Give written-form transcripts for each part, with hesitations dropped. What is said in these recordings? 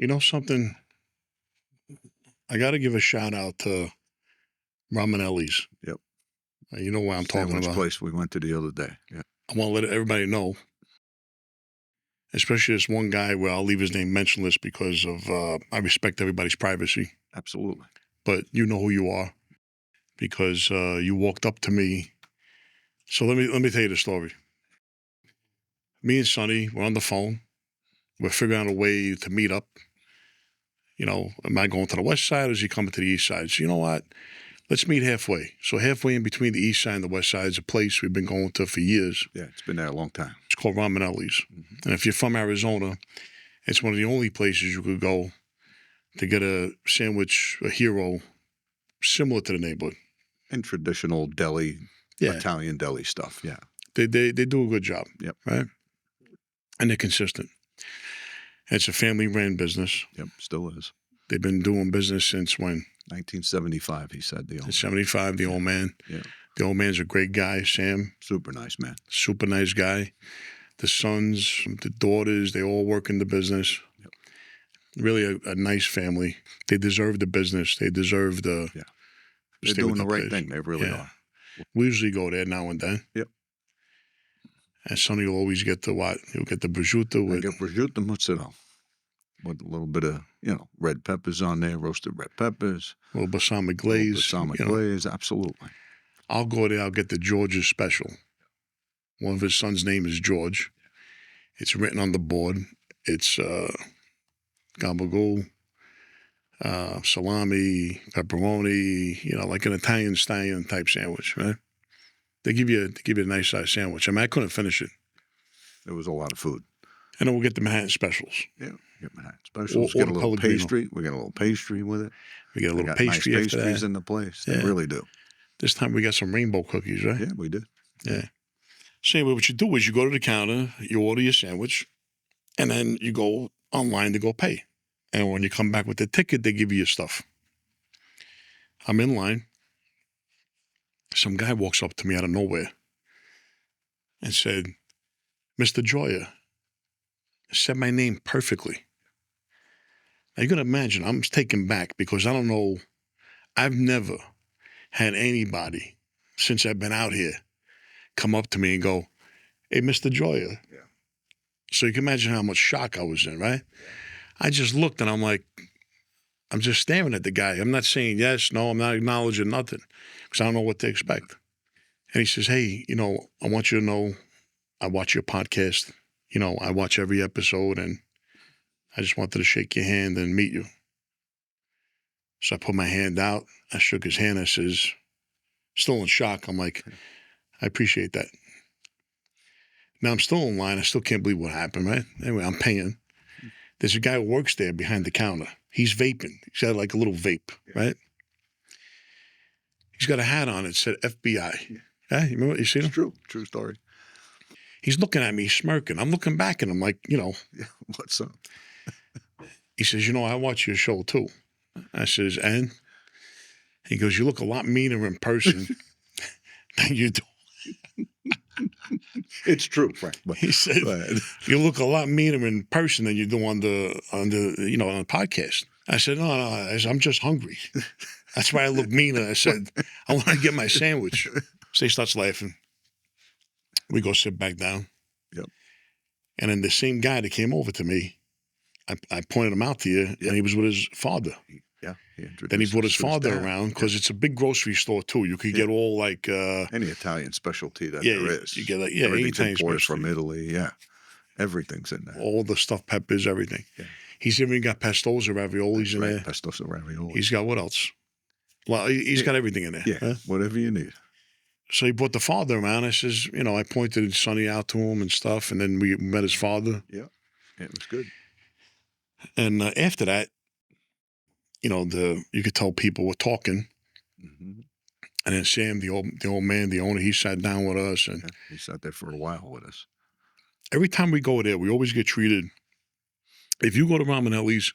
You know something? I got to give a shout out to Ramonelli's. Yep. You know what I'm talking Sandwich about. place we went to the other day. Yeah. I want to let everybody know, especially this one guy where I'll leave his name mentionless because of I respect everybody's privacy. Absolutely. But you know who you are because you walked up to me. So let me tell you the story. Me and Sonny were on the phone. We're figuring out a way to meet up. You know, am I going to the west side or is he coming to the east side? So you know what? Let's meet halfway. So halfway in between the east side and the west side is a place we've been going to for years. Yeah, it's been there a long time. It's called Ramonelli's. And if you're from Arizona, it's one of the only places you could go to get a sandwich, a hero, similar to the neighborhood. And traditional deli, Italian deli stuff, yeah. They do a good job, Yep. Right? And they're consistent. It's a family-ran business. Yep, still is. They've been doing business since when? 1975, he said. The old man. 75, the old man. Yeah. The old man's a great guy, Sam. Super nice man. Super nice guy. The sons, the daughters, they all work in the business. Yep. Really a nice family. They deserve the business. They deserve the... Yeah. They're doing the right thing. They really are. We usually go there now and then. Yep. And Sonny will always get the what? He'll get the prosciutto with... I get prosciutto mozzarella with a little bit of, red peppers on there, roasted red peppers. A little balsamic glaze. Balsamic glaze, absolutely. I'll go there. I'll get the George's special. One of his sons' name is George. It's written on the board. It's gabagool, salami, pepperoni, like an Italian stallion type sandwich, right? They give you a nice size sandwich. I mean, I couldn't finish it. There was a lot of food. And then we'll get the Manhattan specials. Yeah, get Manhattan specials. Get a little pastry. We get a little pastry with it. We get a little pastry nice after pastries that. in the place. They really do. This time we got some rainbow cookies, right? Yeah, we did. Yeah. So anyway, what you do is you go to the counter, you order your sandwich, and then you go online to go pay. And when you come back with the ticket, they give you your stuff. I'm in line. Some guy walks up to me out of nowhere and said, Mr. Gioia, said my name perfectly. Now you got to imagine, I'm taken back because I don't know, I've never had anybody since I've been out here come up to me and go, hey, Mr. Gioia. Yeah. So you can imagine how much shock I was in, right? Yeah. I just looked and I'm like, I'm just staring at the guy. I'm not saying yes, no, I'm not acknowledging nothing because I don't know what to expect. And he says, hey, I want you to know I watch your podcast. I watch every episode and I just wanted to shake your hand and meet you. So I put my hand out. I shook his hand. I says, still in shock. I'm like, I appreciate that. Now I'm still in line. I still can't believe what happened, right? Anyway, I'm paying. There's a guy who works there behind the counter. He's vaping. He's got like a little vape, right? He's got a hat on. It said FBI. Yeah, you remember? You see him? It's true. True story. He's looking at me, smirking. I'm looking back at him like, Yeah, what's up? He says, I watch your show too. I says, and? He goes, you look a lot meaner in person than you do. It's true, Frank. But he said, you look a lot meaner in person than you do on the podcast. I said, no, I'm just hungry. That's why I look meaner. I said, I want to get my sandwich. So he starts laughing. We go sit back down. Yep. And then the same guy that came over to me, I pointed him out to you, and he was with his father. Yeah. Then he brought his father around because it's a big grocery store too. You could get all like any Italian specialty that there is. You get like everything's Italian imported specialty from Italy. Yeah, everything's in there. All the stuffed peppers, everything. Yeah. He's even got pestosa raviolis in there. Pestosa raviolis. He's got what else? Well, he's got everything in there. Yeah, whatever you need. So he brought the father around. I says, I pointed Sonny out to him and stuff, and then we met his father. Yeah, it was good. And after that, you could tell people were talking. Mm-hmm. And then Sam, the old man, the owner, he sat down with us. And he sat there for a while with us. Every time we go there, we always get treated. If you go to Ramonelli's,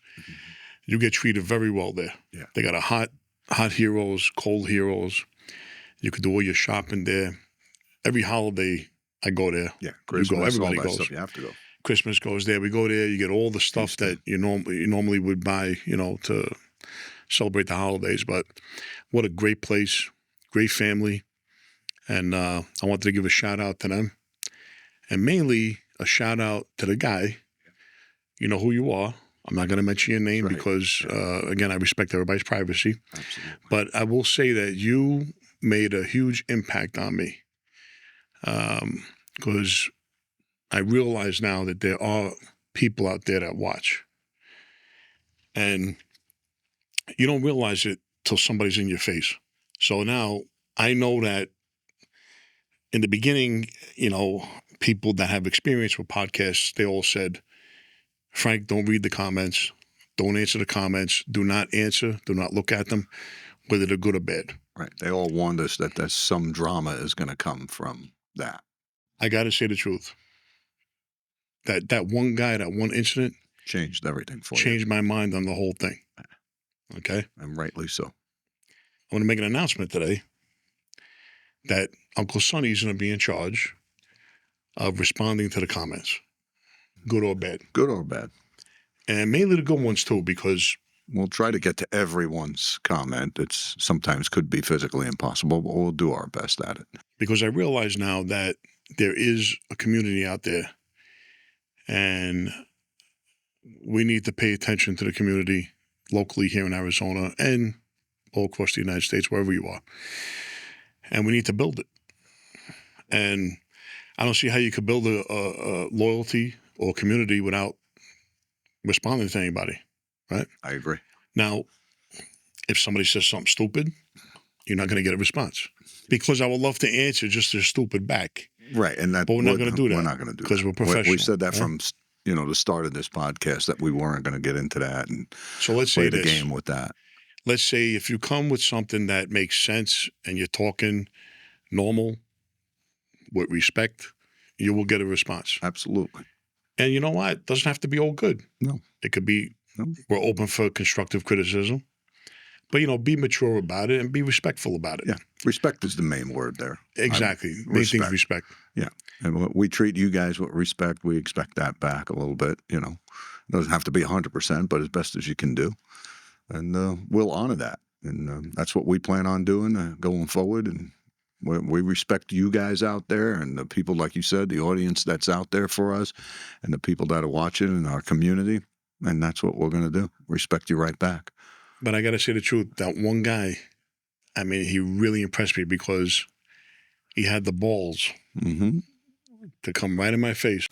you get treated very well there. Yeah. They got a hot heroes, cold heroes. You could do all your shopping there. Every holiday, I go there. Yeah, Christmas, everybody all that goes. Stuff, you have to go. Christmas goes there. We go there. You get all the stuff that you normally would buy, to celebrate the holidays. But what a great place, great family. And I wanted to give a shout out to them. And mainly a shout out to the guy. You know who you are. I'm not going to mention your name because, again, I respect everybody's privacy. Absolutely. But I will say that you made a huge impact on me because I realize now that there are people out there that watch. And you don't realize it till somebody's in your face. So now I know that in the beginning, people that have experience with podcasts, they all said, Frank, don't read the comments. Don't answer the comments. Do not answer. Do not look at them, whether they're good or bad. Right. They all warned us that there's some drama is going to come from that. I got to say the truth. That one guy, that one incident Changed everything for you. changed my mind on the whole thing. Okay? And rightly so. I want to make an announcement today that Uncle Sonny's going to be in charge of responding to the comments, good or bad. Good or bad. And mainly the good ones too, because We'll try to get to everyone's comment. It's sometimes could be physically impossible, but we'll do our best at it. I realize now that there is a community out there and we need to pay attention to the community locally here in Arizona and all across the United States, wherever you are. And we need to build it. And I don't see how you could build a loyalty or community without responding to anybody, right? I agree. Now, if somebody says something stupid, you're not going to get a response. Because I would love to answer just as stupid back. Right. And that, But we're not going to do that. We're not going to do that. Because we're professional. We said that from the start of this podcast that we weren't going to get into that and so let's play say the this. game with that. Let's say if you come with something that makes sense and you're talking normal with respect, you will get a response. Absolutely. And you know what? It doesn't have to be all good. No. It could be, No. we're open for constructive criticism. But, be mature about it and be respectful about it. Yeah. Respect is the main word there. Exactly. Main thing is respect. Yeah. And when we treat you guys with respect, we expect that back a little bit, It doesn't have to be 100%, but as best as you can do. And we'll honor that. And that's what we plan on doing going forward. And we respect you guys out there and the people, like you said, the audience that's out there for us and the people that are watching in our community. And that's what we're going to do. Respect you right back. But I got to say the truth. That one guy, he really impressed me because he had the balls to come right in my face.